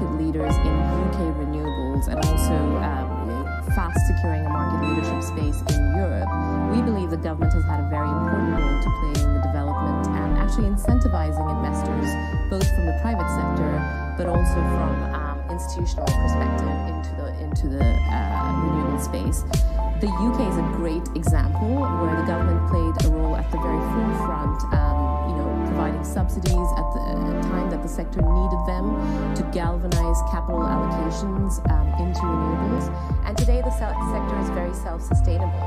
market leaders in UK renewables and also fast securing a market leadership space in Europe, we believe the government has had a very important role to play in the development and actually incentivizing investors, both from the private sector but also from institutional perspective into the renewable space. The UK is a great example where the government played a role at the very forefront, providing subsidies at the time that the sector needed them to galvanize capital allocations into renewables. And today the sector is very self-sustainable.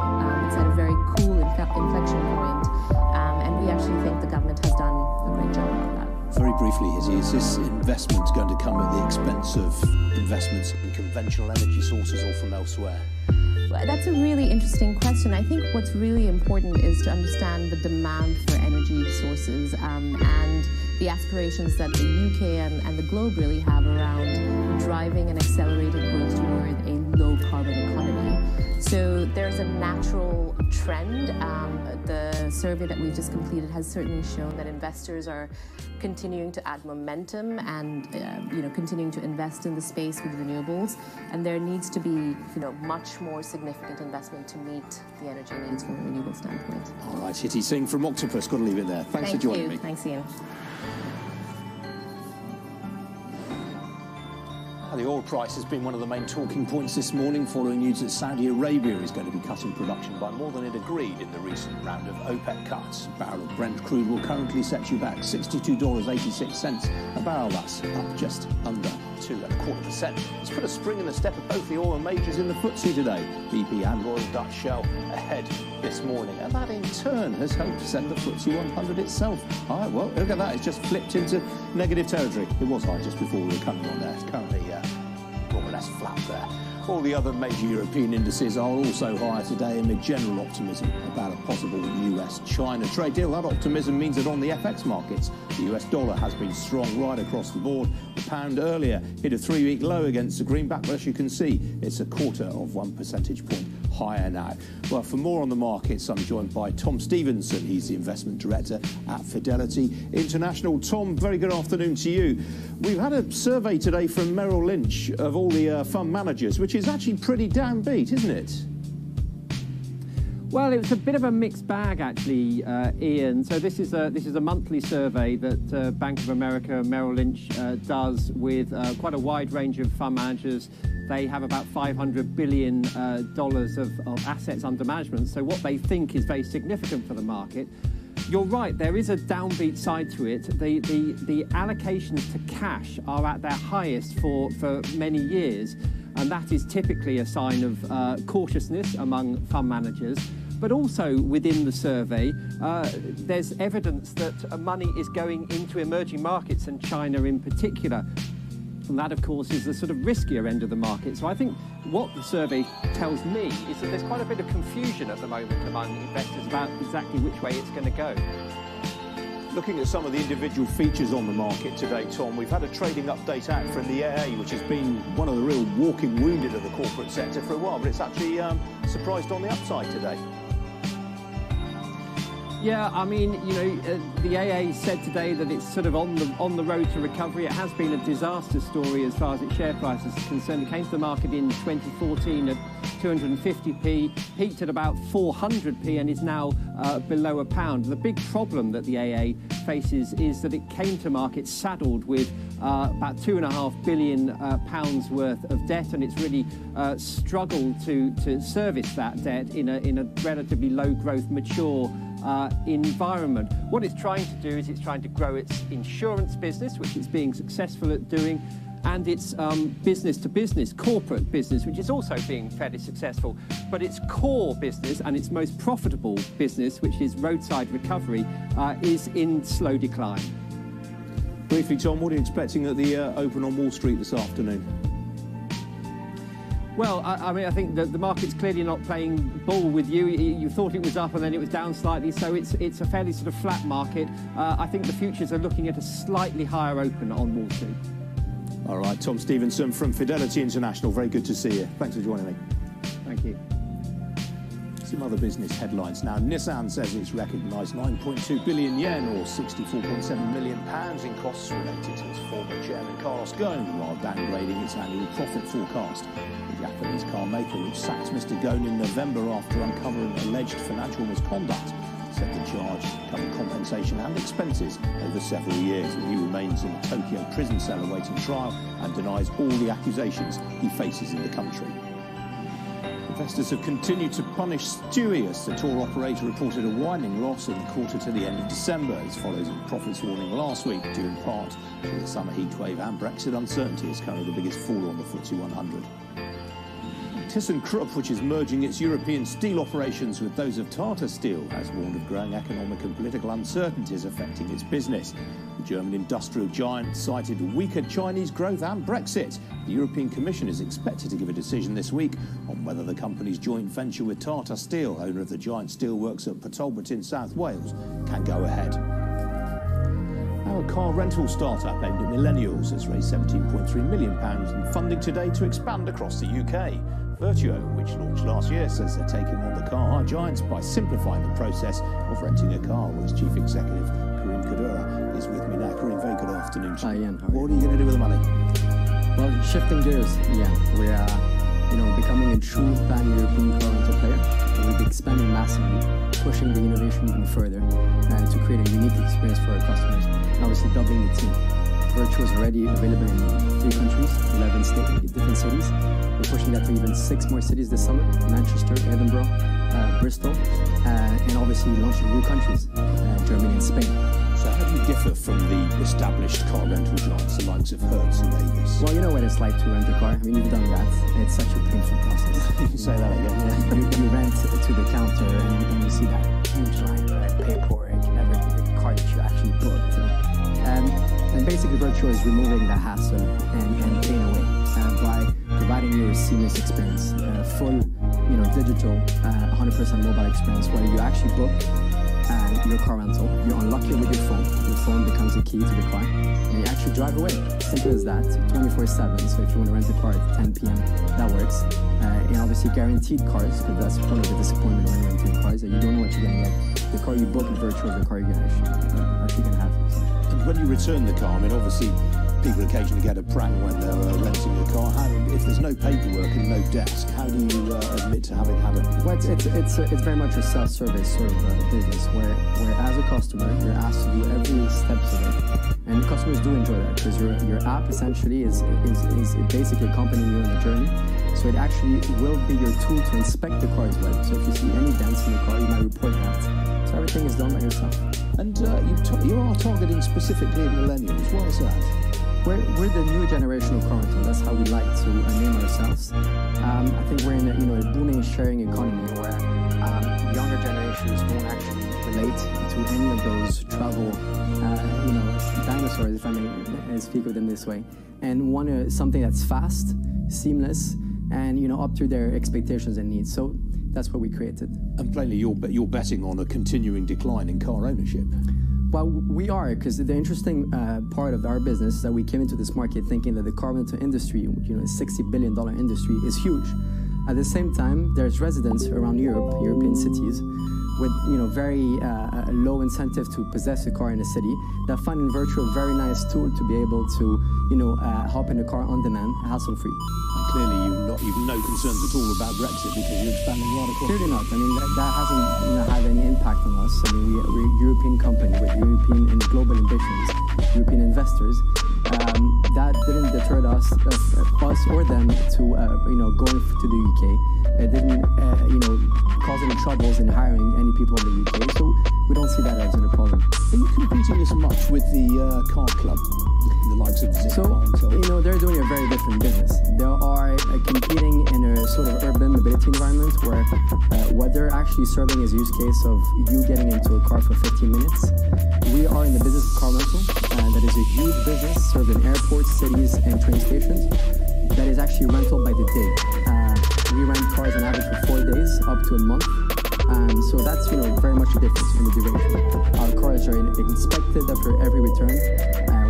It's at a very cool inflection point, and we actually think the government has done a great job on that. Very briefly, is this investment going to come at the expense of investments in conventional energy sources or from elsewhere? That's a really interesting question. I think what's really important is to understand the demand for energy sources and the aspirations that the UK and the globe really have around driving an accelerated growth toward a low-carbon economy. So there's a natural trend. The survey that we just completed has certainly shown that investors are continuing to add momentum and continuing to invest in the space with renewables, and there needs to be much more significant investment to meet the energy needs from a renewable standpoint. All right, Hitty Singh from Octopus, got to leave it there. Thanks for joining me. Thanks, Ian. The oil price has been one of the main talking points this morning following news that Saudi Arabia is going to be cutting production by more than it agreed in the recent round of OPEC cuts. A barrel of Brent crude will currently set you back $62.86 a barrel. That's up just under 2.25%. It's put a spring in the step of both the oil majors in the FTSE today. BP and Royal Dutch Shell ahead this morning, and that in turn has helped to send the FTSE 100 itself. All right, well, look at that, it's just flipped into negative territory. It was high just before we were coming on there. It's currently more or less flat there. All the other major European indices are also higher today amid general optimism about a possible US-China trade deal. That optimism means that on the FX markets, the US dollar has been strong right across the board. The pound earlier hit a 3-week low against the greenback, but as you can see, it's a quarter of 1 percentage point higher now. Well, for more on the markets, I'm joined by Tom Stevenson. He's the investment director at Fidelity International. Tom, very good afternoon to you. We've had a survey today from Merrill Lynch of all the fund managers, which is actually pretty damn beat, isn't it? Well, it was a bit of a mixed bag, actually, Ian. So this is a monthly survey that Bank of America, Merrill Lynch does with quite a wide range of fund managers. They have about $500 billion of assets under management. So what they think is very significant for the market. You're right, there is a downbeat side to it. The allocations to cash are at their highest for many years, and that is typically a sign of cautiousness among fund managers. But also within the survey, there's evidence that money is going into emerging markets, and China in particular. And that, of course, is the sort of riskier end of the market. So I think what the survey tells me is that there's quite a bit of confusion at the moment among investors about exactly which way it's going to go. Looking at some of the individual features on the market today, Tom, we've had a trading update out from the AA, which has been one of the real walking wounded of the corporate sector for a while, but it's actually surprised on the upside today. Yeah, I mean, the AA said today that it's sort of on the road to recovery. It has been a disaster story as far as its share price is concerned. It came to the market in 2014 at 250p, peaked at about 400p, and is now below £1. The big problem that the AA faces is that it came to market saddled with about £2.5 billion worth of debt, and it's really struggled to service that debt in a relatively low-growth, mature environment. What it's trying to do is it's trying to grow its insurance business, which it's being successful at doing, and its business-to-business, corporate business, which is also being fairly successful. But its core business and its most profitable business, which is roadside recovery, is in slow decline. Briefly, Tom, what are you expecting at the open on Wall Street this afternoon? Well, I mean, I think that the market's clearly not playing ball with you. You thought it was up and then it was down slightly, so it's a fairly sort of flat market. I think the futures are looking at a slightly higher open on Wall Street. All right, Tom Stevenson from Fidelity International. Very good to see you. Thanks for joining me. Thank you. Some other business headlines now. Nissan says it's recognised 9.2 billion yen, or £64.7 million in costs related to its former chairman Carlos Ghosn, while downgrading its annual profit forecast. The Japanese car maker, which sacked Mr. Ghosn in November after uncovering alleged financial misconduct, said the charge covered compensation and expenses over several years. And he remains in a Tokyo prison cell awaiting trial and denies all the accusations he faces in the country. Investors have continued to punish Stewie as the tour operator reported a widening loss in the quarter to the end of December. This follows a profits warning last week, due in part to the summer heatwave and Brexit uncertainty. It's currently the biggest fall on the FTSE 100. ThyssenKrupp, which is merging its European steel operations with those of Tata Steel, has warned of growing economic and political uncertainties affecting its business. The German industrial giant cited weaker Chinese growth and Brexit. The European Commission is expected to give a decision this week on whether the company's joint venture with Tata Steel, owner of the giant steelworks at Port in South Wales, can go ahead. Our car rental startup aimed at millennials has raised £17.3 million in funding today to expand across the UK. Virtuo, which launched last year, says they're taking on the car hire giants by simplifying the process of renting a car. Well, as Chief Executive Karim Kadura is with me now. Karim, very good afternoon. Hi, Ian. What are you going to do with the money? Well, shifting gears, we're becoming a true pan-European car rental player. We'll be expanding massively, pushing the innovation even further to create a unique experience for our customers, and obviously doubling the team. Virtuo is already available in 3 countries, 11 different cities. We're pushing that to even 6 more cities this summer: Manchester, Edinburgh, Bristol, and obviously launching new countries, Germany and Spain. So how do you differ from the established car rental giants, the likes of Hertz and Avis? Well, you know what it's like to rent a car. I mean, you've done that. It's such a painful process. You can say that again. Yeah. You rent to the counter and you see that huge line, paperwork and everything, the car that you actually booked. And basically, Virtuo is removing the hassle and pain away by providing you a seamless experience, full, digital, 100% mobile experience where you actually book your car rental, you unlock it with your phone becomes the key to the car, and you actually drive away. Simple as that, 24/7. So if you want to rent a car at 10 p.m., that works. And obviously guaranteed cars, because that's one of the disappointment when renting cars, that you don't know what you're going to get. The car you book in Virtuo is the car you're going to have. And when you return the car, I mean, obviously people occasionally get a prang when they're renting a car. If there's no paperwork and no desk, how do you admit to having had it? Well, it's very much a self-service sort of business where as a customer you're asked to do every steps of it, and customers do enjoy that because your app essentially is basically accompanying you on the journey. So it actually will be your tool to inspect the car as well. So if you see any dents in the car, you might report that. So everything is done by yourself. And you are targeting specifically millennials. Why is that? We're the new generation of car rental. That's how we like to name ourselves. I think we're in a booming sharing economy where younger generations don't actually relate to any of those travel, dinosaurs, if I may speak of them this way, and want something that's fast, seamless, and up to their expectations and needs. So that's what we created. And plainly, you're betting on a continuing decline in car ownership. Well, we are, because the interesting part of our business is that we came into this market thinking that the car rental industry, a $60 billion industry, is huge. At the same time, there's residents around Europe, European cities, with very low incentive to possess a car in a city that find in Virtuo a very nice tool to be able to hop in the car on demand, hassle-free. Clearly, you've no concerns at all about Brexit because you're expanding right across. Clearly not. I mean, that hasn't had any impact on us. I mean, we're a European company with European and global ambitions, European investors. That didn't deter us or them to going to the UK. It didn't cause any troubles in hiring any people in the UK. So we don't see that as a problem. Are you competing as much with the car club, the likes of So they're doing a very different business. They are competing in a sort of urban mobility environment where what they're actually serving is a use case of you getting into a car for 15 minutes. We are in the business of car rental. That is a huge business served in airports, cities, and train stations. That is actually rental by the day. We rent cars on average for 4 days, up to a month. So that's very much a difference in the duration. Our cars are inspected after every return,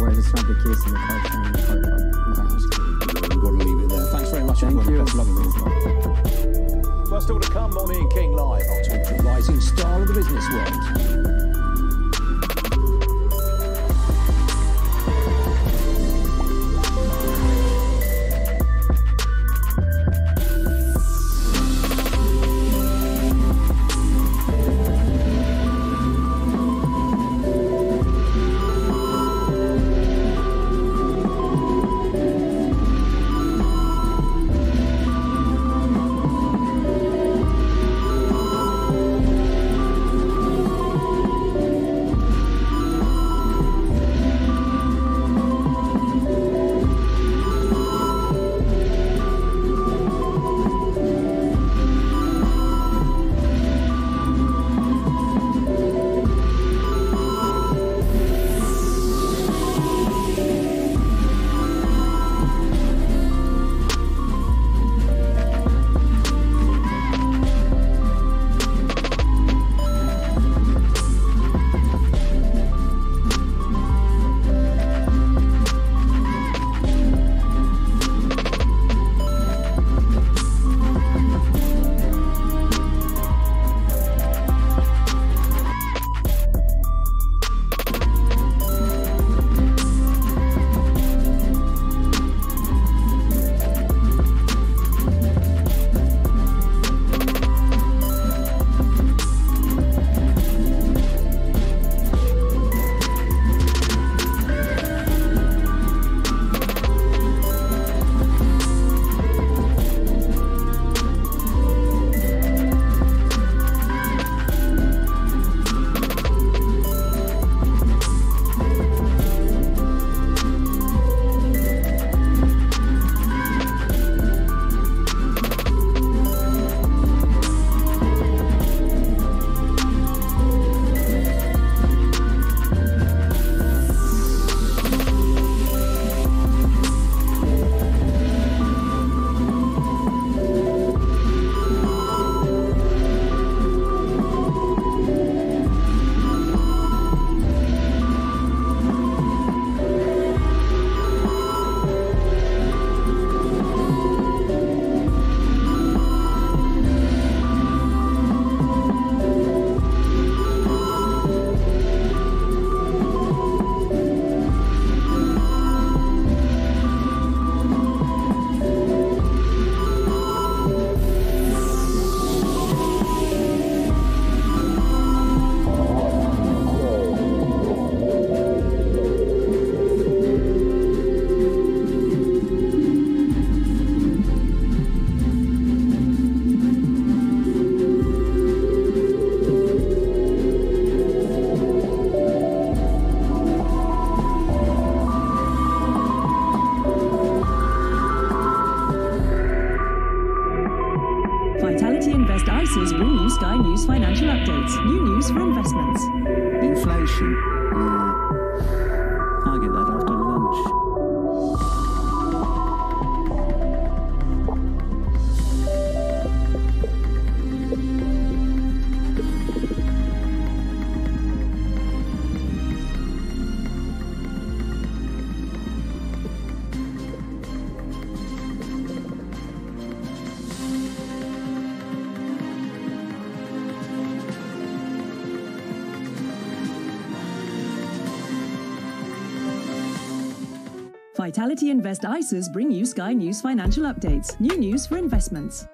whereas it's not the case in the car sharing and car club environment. We've got to leave it there. Thanks very much. Thank you. Best of luck with it. Well, still to come on Ian King Live. I'll talk to a rising star of the business world. Bring you Sky News financial updates. New news for investments. Inflation. I'll get that after lunch. Vitality Invest ISAs bring you Sky News financial updates. New news for investments.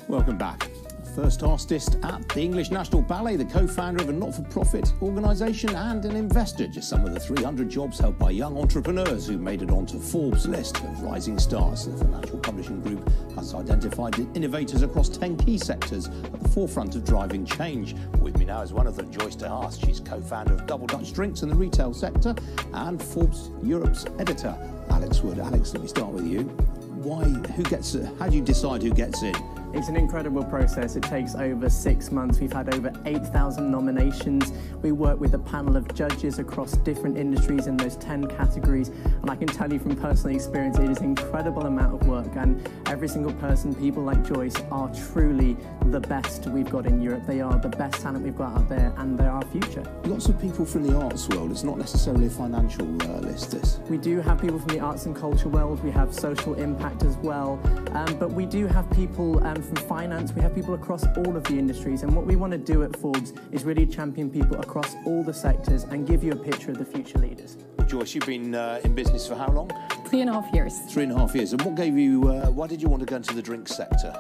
Welcome back. First artist at the English National Ballet, the co-founder of a not-for-profit organisation and an investor. Just some of the 300 jobs held by young entrepreneurs who made it onto Forbes' list of rising stars. The financial publishing group has identified innovators across 10 key sectors at the forefront of driving change. With me now is one of them, Joyce de Haas. She's co-founder of Double Dutch Drinks in the retail sector and Forbes Europe's editor. Alex Wood. Alex, let me start with you. How do you decide who gets in? It's an incredible process. It takes over 6 months. We've had over 8,000 nominations. We work with a panel of judges across different industries in those 10 categories. And I can tell you from personal experience, it is an incredible amount of work. And every single person, people like Joyce, are truly the best we've got in Europe. They are the best talent we've got out there, and they're our future. Lots of people from the arts world. It's not necessarily a financial list, this. We do have people from the arts and culture world. We have social impact as well. But we do have people from finance. We have people across all of the industries. And what we want to do at Forbes is really champion people across all the sectors and give you a picture of the future leaders. Joyce, you've been in business for how long? 3.5 years. 3.5 years. And what gave you, why did you want to go into the drink sector?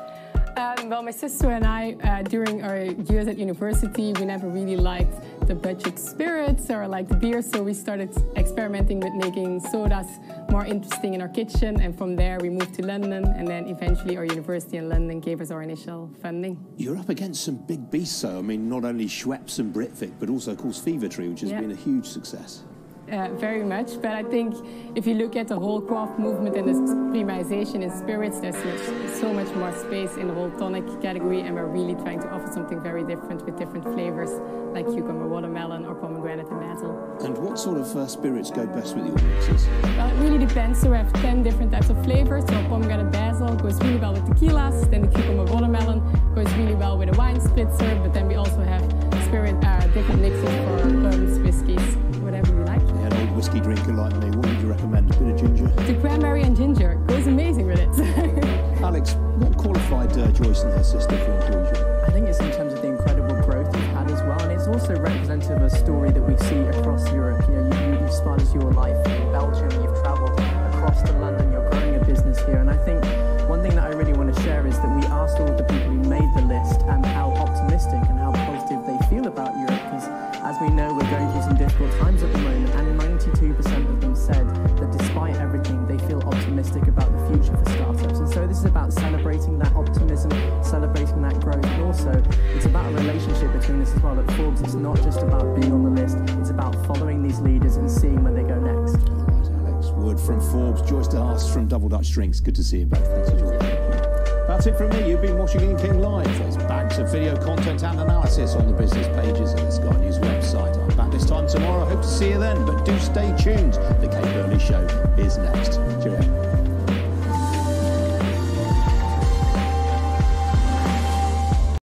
Well, my sister and I, during our years at university, we never really liked the budget spirits or like the beer, so we started experimenting with making sodas more interesting in our kitchen, and from there we moved to London, and then eventually our university in London gave us our initial funding. You're up against some big beasts, though. I mean, not only Schweppes and Britvic, but also, of course, Fever Tree, which has been a huge success. Very much, but I think if you look at the whole craft movement and this premiumization in spirits, there's so much more space in the whole tonic category, and we're really trying to offer something very different with different flavors like cucumber watermelon or pomegranate and basil. And what sort of spirits go best with your mixes? Well, it really depends. So we have 10 different types of flavors. So pomegranate basil goes really well with tequilas, then the cucumber watermelon goes really well with a wine spritzer, but then we also have different mixes for bourbons, whiskies, whatever you like. Yeah, an old whiskey drinker like me, what would you recommend? A bit of ginger? The cranberry and ginger goes amazing with it. Alex, what qualified Joyce and her sister for inclusion? I think it's in terms of the incredible growth we've had as well, and it's also representative of a story that we see across Europe. You know, you've started your life in Belgium, you've travelled across to London, you're growing a business here, and I think one thing that I really want to share is that we asked all of the people who made the list how optimistic and how positive they feel about Europe, because as we know, we're going through some difficult times at the moment, and 92% of them said that despite everything, they feel optimistic about the future for startups. And so this is about celebrating that optimism, celebrating that growth, and also it's about a relationship between us as well. At Forbes, it's not just about being on the list, it's about following these leaders and seeing where they go next. All right, Alex Wood from Forbes, Joyce de Haas from Double Dutch Drinks. Good to see you both. Thanks for joining me. That's it from me. You've been watching Ian King Live. There's bags of video content and analysis on the business pages of the Sky News website. I'm back this time tomorrow. I hope to see you then, but do stay tuned. The Kate Burnley Show is next.